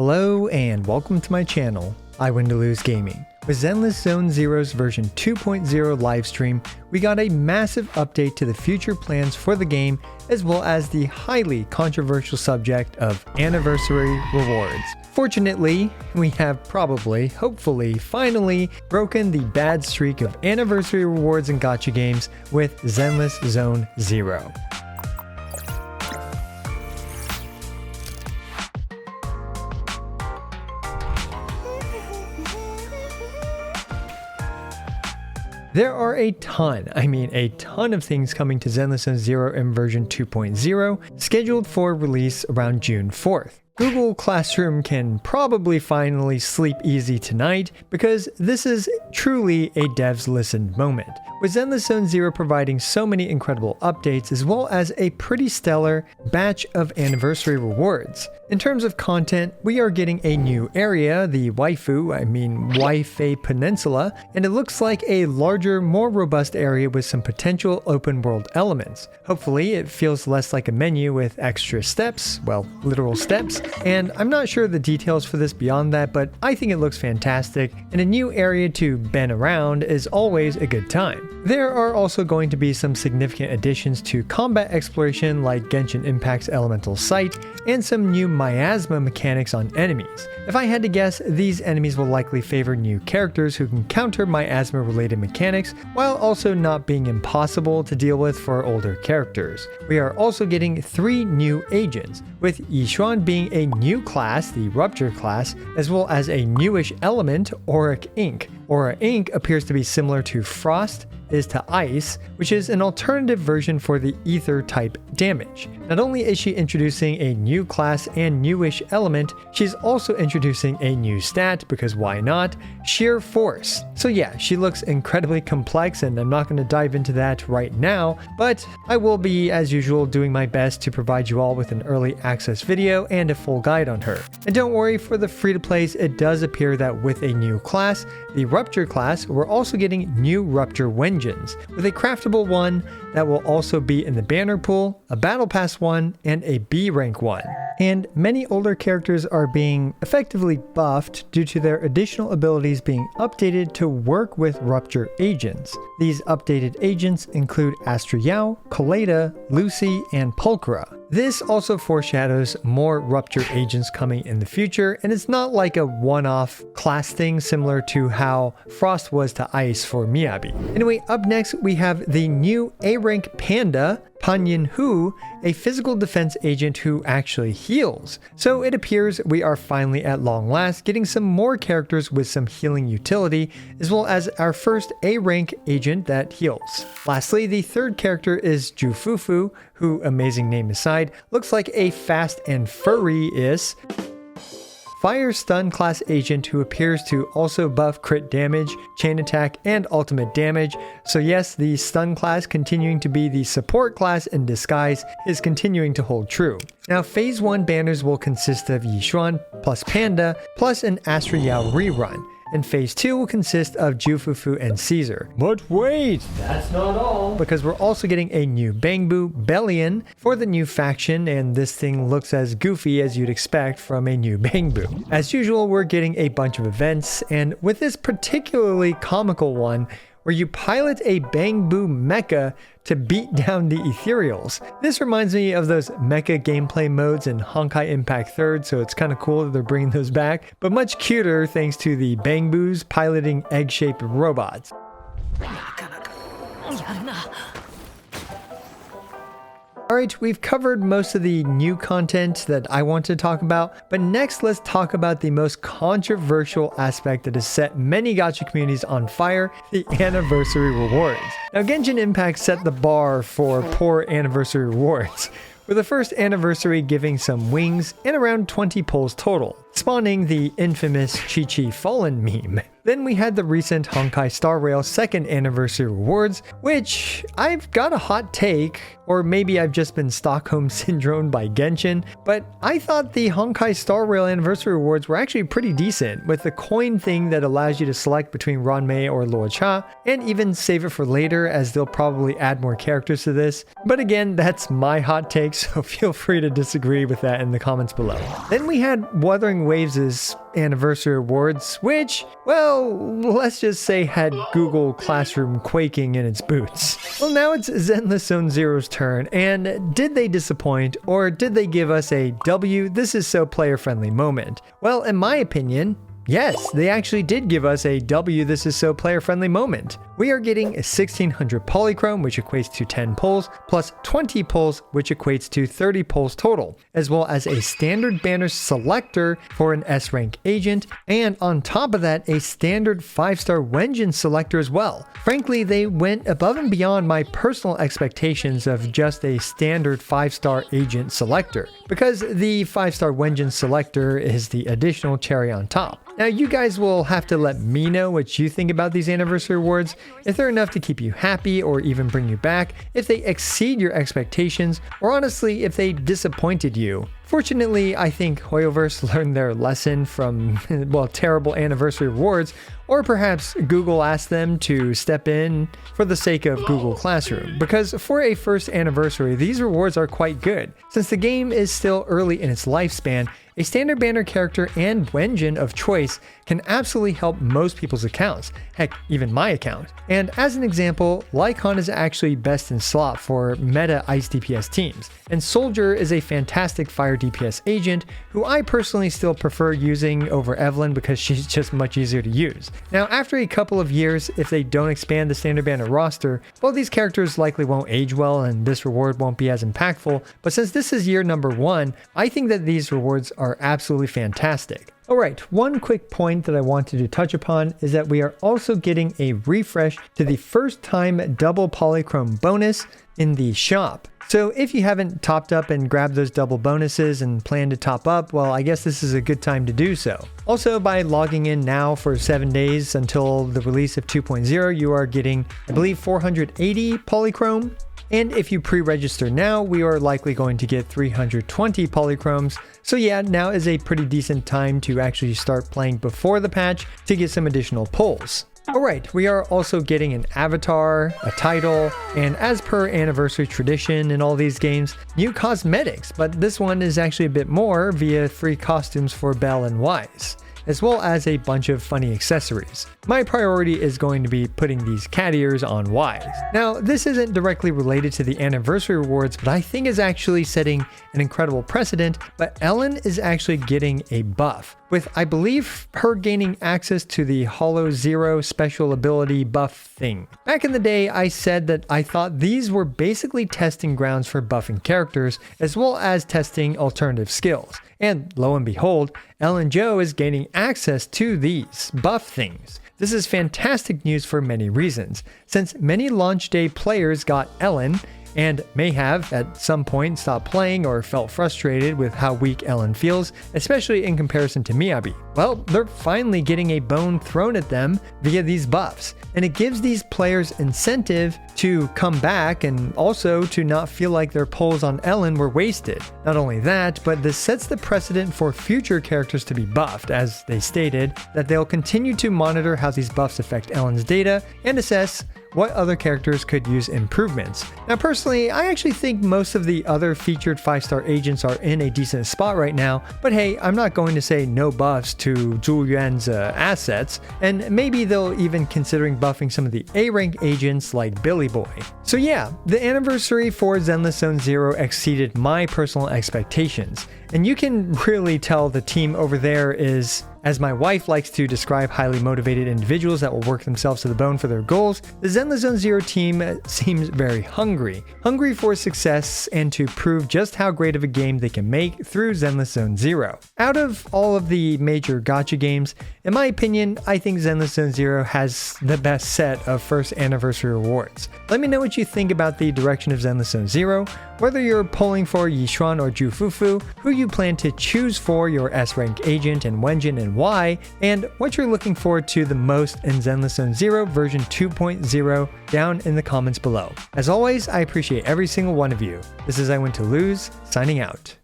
Hello and welcome to my channel, I Win to Lose Gaming. With Zenless Zone Zero's version 2.0 livestream, we got a massive update to the future plans for the game, as well as the highly controversial subject of anniversary rewards. Fortunately, we have hopefully, finally broken the bad streak of anniversary rewards in gacha games with Zenless Zone Zero. There are a ton of things coming to Zenless Zone Zero in version 2.0, scheduled for release around June 4th. Google Classroom can probably finally sleep easy tonight because this is truly a devs listened moment. With Zenless Zone Zero providing so many incredible updates as well as a pretty stellar batch of anniversary rewards. In terms of content, we are getting a new area, the Waifei Peninsula, and it looks like a larger, more robust area with some potential open world elements. Hopefully it feels less like a menu with extra steps, well, literal steps, and I'm not sure the details for this beyond that, but I think it looks fantastic, and a new area to bend around is always a good time. There are also going to be some significant additions to combat exploration like Genshin Impact's Elemental Sight, and some new miasma mechanics on enemies. If I had to guess, these enemies will likely favor new characters who can counter miasma related mechanics, while also not being impossible to deal with for older characters. We are also getting 3 new agents, with Yishuan being a new class, the Rupture class, as well as a newish element, Auric Ink. Aura Ink appears to be similar to Frost is to Ice, which is an alternative version for the Ether type damage. Not only is she introducing a new class and newish element, she's also introducing a new stat, because why not? Sheer Force. So yeah, she looks incredibly complex, and I'm not going to dive into that right now, but I will be, as usual, doing my best to provide you all with an early access video and a full guide on her. And don't worry, for the free-to-plays, it does appear that with a new class, the Rupture class, we're also getting new Rupture Wenjins, with a craftable one that will also be in the banner pool, a battle pass one, and a B rank one. And many older characters are being effectively buffed due to their additional abilities being updated to work with Rupture agents. These updated agents include Astra Yao, Kaleda, Lucy, and Pulchra. This also foreshadows more Rupture agents coming in the future, and it's not like a one-off class thing similar to how Frost was to Ice for Miyabi. Anyway, up next we have the new A-rank Panda, Panyin Hu, a physical defense agent who actually heals. So it appears we are finally at long last getting some more characters with some healing utility, as well as our first A-rank agent that heals. Lastly, the third character is Jufufu, who, amazing name aside, looks like a fast and furry-is Fire Stun class agent who appears to also buff crit damage, chain attack, and ultimate damage. So yes, the stun class, continuing to be the support class in disguise, is continuing to hold true. Now, Phase 1 banners will consist of Yishuan plus Panda plus an Astra Yao rerun. And Phase 2 will consist of Jufufu and Caesar. But wait, that's not all, because we're also getting a new Bangbu, Bellion, for the new faction, and this thing looks as goofy as you'd expect from a new Bangbu. As usual, we're getting a bunch of events, and with this particularly comical one, where you pilot a Bangbu mecha to beat down the ethereals. This reminds me of those mecha gameplay modes in Honkai Impact 3rd, so it's kind of cool that they're bringing those back, but much cuter thanks to the Bangbus piloting egg-shaped robots. Alright, we've covered most of the new content that I want to talk about, but next let's talk about the most controversial aspect that has set many gacha communities on fire, the anniversary rewards. Now, Genshin Impact set the bar for poor anniversary rewards, with the first anniversary giving some wings and around 20 pulls total, spawning the infamous Chi Chi Fallen meme. Then we had the recent Honkai Star Rail 2nd Anniversary Rewards, which I've got a hot take, or maybe I've just been Stockholm Syndrome by Genshin, but I thought the Honkai Star Rail Anniversary Rewards were actually pretty decent, with the coin thing that allows you to select between Ranmei or Luocha, and even save it for later as they'll probably add more characters to this. But again, that's my hot take, so feel free to disagree with that in the comments below. Then we had Wuthering Waves' Anniversary Awards, which, well, let's just say had Google Classroom quaking in its boots. Well, now it's Zenless Zone Zero's turn, and did they disappoint, or did they give us a W, this is so player-friendly moment? Well, in my opinion, yes, they actually did give us a W, this is so player-friendly moment. We are getting a 1600 polychrome, which equates to 10 pulls, plus 20 pulls, which equates to 30 pulls total, as well as a standard banner selector for an S-rank agent, and on top of that, a standard 5-star Wenjin selector as well. Frankly, they went above and beyond my personal expectations of just a standard 5-star agent selector, because the 5-star Wenjin selector is the additional cherry on top. Now, you guys will have to let me know what you think about these anniversary awards, if they're enough to keep you happy or even bring you back, if they exceed your expectations, or honestly, if they disappointed you. Fortunately, I think Hoyoverse learned their lesson from, well, terrible anniversary rewards, or perhaps Google asked them to step in for the sake of Google Classroom, because for a first anniversary, these rewards are quite good. Since the game is still early in its lifespan, a standard banner character and Wenjin of choice can absolutely help most people's accounts, heck, even my account. And as an example, Lycon is actually best in slot for meta ice DPS teams, and Soldier is a fantastic fire DPS agent who I personally still prefer using over Evelyn because she's just much easier to use. Now, after a couple of years, if they don't expand the standard banner roster, well, these characters likely won't age well and this reward won't be as impactful, but since this is year number 1, I think that these rewards are absolutely fantastic. Alright, one quick point that I wanted to touch upon is that we are also getting a refresh to the first time double polychrome bonus in the shop. So if you haven't topped up and grabbed those double bonuses and plan to top up, well, I guess this is a good time to do so. Also, by logging in now for 7 days until the release of 2.0, you are getting, I believe, 480 polychrome. And if you pre-register now, we are likely going to get 320 polychromes. So yeah, now is a pretty decent time to actually start playing before the patch to get some additional pulls. Alright, we are also getting an avatar, a title, and as per anniversary tradition in all these games, new cosmetics, but this one is actually a bit more via free costumes for Belle and Wise, as well as a bunch of funny accessories. My priority is going to be putting these cat ears on Wise. Now, this isn't directly related to the anniversary rewards, but I think is actually setting an incredible precedent, but Ellen is actually getting a buff, with, I believe, her gaining access to the Hollow Zero special ability buff thing. Back in the day, I said that I thought these were basically testing grounds for buffing characters, as well as testing alternative skills. And lo and behold, Ellen Jo is gaining access to these buff things. This is fantastic news for many reasons, since many launch day players got Ellen, and may have at some point stopped playing or felt frustrated with how weak Ellen feels, especially in comparison to Miyabi. Well, they're finally getting a bone thrown at them via these buffs, and it gives these players incentive to come back and also to not feel like their pulls on Ellen were wasted. Not only that, but this sets the precedent for future characters to be buffed, as they stated that they'll continue to monitor how these buffs affect Ellen's data and assess what other characters could use improvements. Now personally, I actually think most of the other featured 5-star agents are in a decent spot right now, but hey, I'm not going to say no buffs to Zhu Yuan's assets, and maybe they'll even considering buffing some of the A-rank agents like Billy Boy. So yeah, the anniversary for Zenless Zone Zero exceeded my personal expectations, and you can really tell the team over there is, as my wife likes to describe, highly motivated individuals that will work themselves to the bone for their goals. The Zenless Zone Zero team seems very hungry for success and to prove just how great of a game they can make through Zenless Zone Zero. Out of all of the major gacha games, in my opinion, I think Zenless Zone Zero has the best set of first anniversary rewards. Let me know what you think about the direction of Zenless Zone Zero, whether you're pulling for Yishuan or Jufufu, who you plan to choose for your S-rank agent in Wenjin and and why, and what you're looking forward to the most in Zenless Zone Zero version 2.0 down in the comments below. As always, I appreciate every single one of you. This is I Win to Lose, signing out.